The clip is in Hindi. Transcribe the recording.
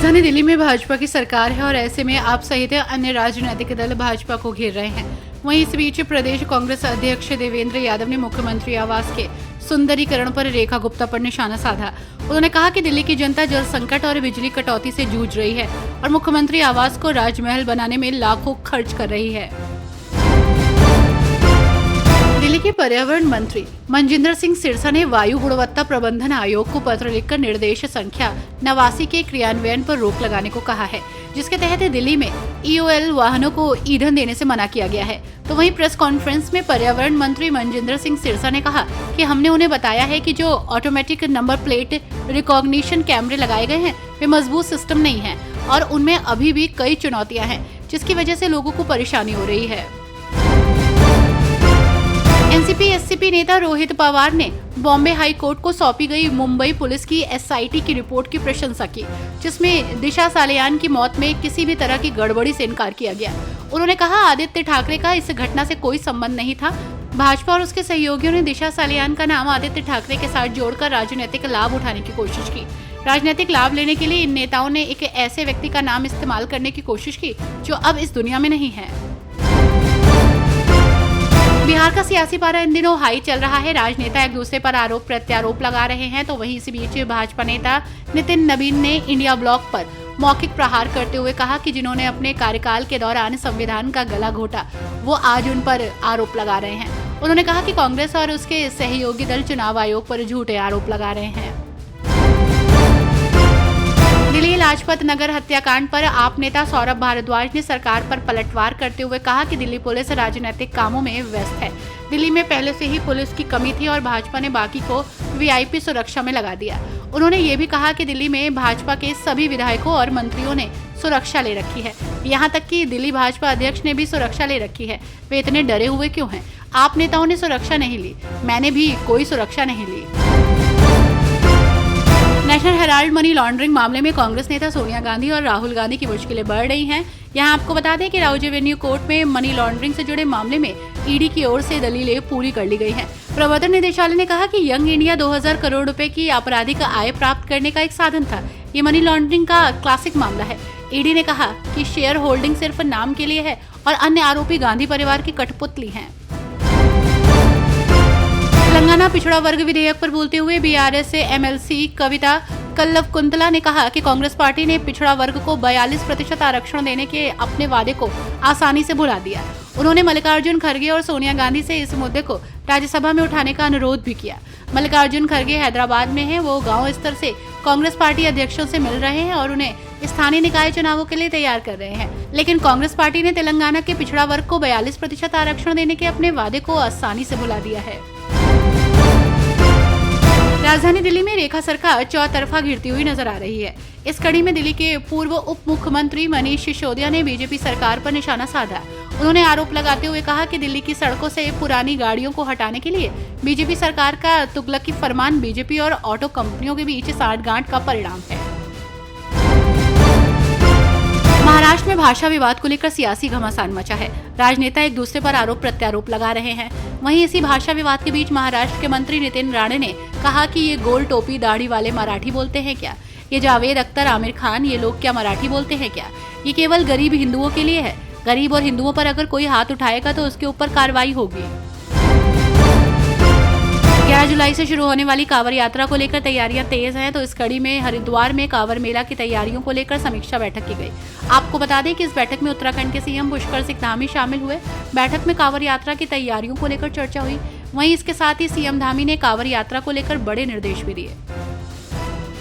राजधानी दिल्ली में भाजपा की सरकार है और ऐसे में आप सहित अन्य राजनीतिक दल भाजपा को घेर रहे हैं। वहीं इस बीच प्रदेश कांग्रेस अध्यक्ष देवेंद्र यादव ने मुख्यमंत्री आवास के सुंदरीकरण पर रेखा गुप्ता पर निशाना साधा। उन्होंने कहा कि दिल्ली की जनता जल संकट और बिजली कटौती से जूझ रही है और मुख्यमंत्री आवास को राजमहल बनाने में लाखों खर्च कर रही है। दिल्ली के पर्यावरण मंत्री मनजिंदर सिंह सिरसा ने वायु गुणवत्ता प्रबंधन आयोग को पत्र लिखकर निर्देश संख्या 89 के क्रियान्वयन पर रोक लगाने को कहा है, जिसके तहत दिल्ली में EOL वाहनों को ईंधन देने से मना किया गया है। तो वहीं प्रेस कॉन्फ्रेंस में पर्यावरण मंत्री मनजिंदर सिंह सिरसा ने कहा कि हमने उन्हें बताया है कि जो ऑटोमेटिक नंबर प्लेट रिकॉग्निशन कैमरे लगाए गए हैं वे मजबूत सिस्टम नहीं है और उनमें अभी भी कई चुनौतियां हैं, जिसकी वजह से लोगों को परेशानी हो रही है। एनसीपी-एससीपी नेता रोहित पवार ने बॉम्बे हाई कोर्ट को सौंपी गई मुंबई पुलिस की SIT की रिपोर्ट की प्रशंसा की, जिसमें दिशा सालियान की मौत में किसी भी तरह की गड़बड़ी से इनकार किया गया। उन्होंने कहा, आदित्य ठाकरे का इस घटना से कोई संबंध नहीं था। भाजपा और उसके सहयोगियों ने दिशा सालियान का नाम आदित्य ठाकरे के साथ जोड़कर राजनीतिक लाभ उठाने की कोशिश की। राजनीतिक लाभ लेने के लिए इन नेताओं ने एक ऐसे व्यक्ति का नाम इस्तेमाल करने की कोशिश की जो अब इस दुनिया में नहीं है। बिहार का सियासी पारा इन दिनों हाई चल रहा है। राजनेता एक दूसरे पर आरोप प्रत्यारोप लगा रहे हैं। तो वहीं इसी बीच भाजपा नेता नितिन नवीन ने इंडिया ब्लॉक पर मौखिक प्रहार करते हुए कहा कि जिन्होंने अपने कार्यकाल के दौरान संविधान का गला घोटा, वो आज उन पर आरोप लगा रहे हैं। उन्होंने कहा कि कांग्रेस और उसके सहयोगी दल चुनाव आयोग पर झूठे आरोप लगा रहे हैं। दिल्ली लाजपत नगर हत्याकांड पर आप नेता सौरभ भारद्वाज ने सरकार पर पलटवार करते हुए कहा कि दिल्ली पुलिस राजनीतिक कामों में व्यस्त है। दिल्ली में पहले से ही पुलिस की कमी थी और भाजपा ने बाकी को VIP सुरक्षा में लगा दिया। उन्होंने ये भी कहा कि दिल्ली में भाजपा के सभी विधायकों और मंत्रियों ने सुरक्षा ले रखी है, यहाँ तक कि दिल्ली भाजपा अध्यक्ष ने भी सुरक्षा ले रखी है। वे इतने डरे हुए क्यों हैं? आप नेताओं ने सुरक्षा नहीं ली, मैंने भी कोई सुरक्षा नहीं ली। नेशनल हेराल्ड मनी लॉन्ड्रिंग मामले में कांग्रेस नेता सोनिया गांधी और राहुल गांधी की मुश्किलें बढ़ रही हैं। यहां आपको बता दें कि राउज एवेन्यू कोर्ट में मनी लॉन्ड्रिंग से जुड़े मामले में ED की ओर से दलीलें पूरी कर ली गई हैं। प्रवर्तन निदेशालय ने कहा कि यंग इंडिया 2000 करोड़ रुपए की आपराधिक आय प्राप्त करने का एक साधन था। ये मनी लॉन्ड्रिंग का क्लासिक मामला है। ED ने कहा कि शेयर होल्डिंग सिर्फ नाम के लिए है और अन्य आरोपी गांधी परिवार की कठपुतली हैं। तेलंगाना पिछड़ा वर्ग विधेयक पर बोलते हुए BRS से MLC कविता कल्लवकुंतला ने कहा कि कांग्रेस पार्टी ने पिछड़ा वर्ग को 42% आरक्षण देने के अपने वादे को आसानी से भुला दिया। उन्होंने मल्लिकार्जुन खड़गे और सोनिया गांधी से इस मुद्दे को राज्यसभा में उठाने का अनुरोध भी किया। मल्लिकार्जुन खड़गे हैदराबाद में हैं। वो गांव स्तर से कांग्रेस पार्टी अध्यक्षों से मिल रहे हैं और उन्हें स्थानीय निकाय चुनावों के लिए तैयार कर रहे हैं। लेकिन कांग्रेस पार्टी ने तेलंगाना के पिछड़ा वर्ग को 42% आरक्षण देने के अपने वादे को आसानी से भुला दिया है। राजधानी दिल्ली में रेखा सरकार चौतरफा घिरती हुई नजर आ रही है। इस कड़ी में दिल्ली के पूर्व उप मुख्यमंत्री मनीष सिसोदिया ने बीजेपी सरकार पर निशाना साधा। उन्होंने आरोप लगाते हुए कहा कि दिल्ली की सड़कों से पुरानी गाड़ियों को हटाने के लिए बीजेपी सरकार का तुगलकी फरमान बीजेपी और ऑटो कंपनियों के बीच साठगांठ का परिणाम है। महाराष्ट्र में भाषा विवाद को लेकर सियासी घमासान मचा है। राजनेता एक दूसरे पर आरोप प्रत्यारोप लगा रहे हैं। वहीं इसी भाषा विवाद के बीच महाराष्ट्र के मंत्री नितिन राणे ने कहा कि ये गोल टोपी दाढ़ी वाले मराठी बोलते हैं क्या? ये जावेद अख्तर, आमिर खान, ये लोग क्या मराठी बोलते हैं क्या? ये केवल गरीब हिंदुओं के लिए है। गरीब और हिंदुओं पर अगर कोई हाथ उठाएगा तो उसके ऊपर कार्रवाई होगी। 11 जुलाई से शुरू होने वाली कांवड़ यात्रा को लेकर तैयारियां तेज हैं। तो इस कड़ी में हरिद्वार में कांवड़ मेला की तैयारियों को लेकर समीक्षा बैठक की गई। आपको बता दें कि इस बैठक में उत्तराखंड के CM पुष्कर सिंह धामी शामिल हुए। बैठक में कांवड़ यात्रा की तैयारियों को लेकर चर्चा हुई। वहीं इसके साथ ही CM धामी ने कांवड़ यात्रा को लेकर बड़े निर्देश भी दिए।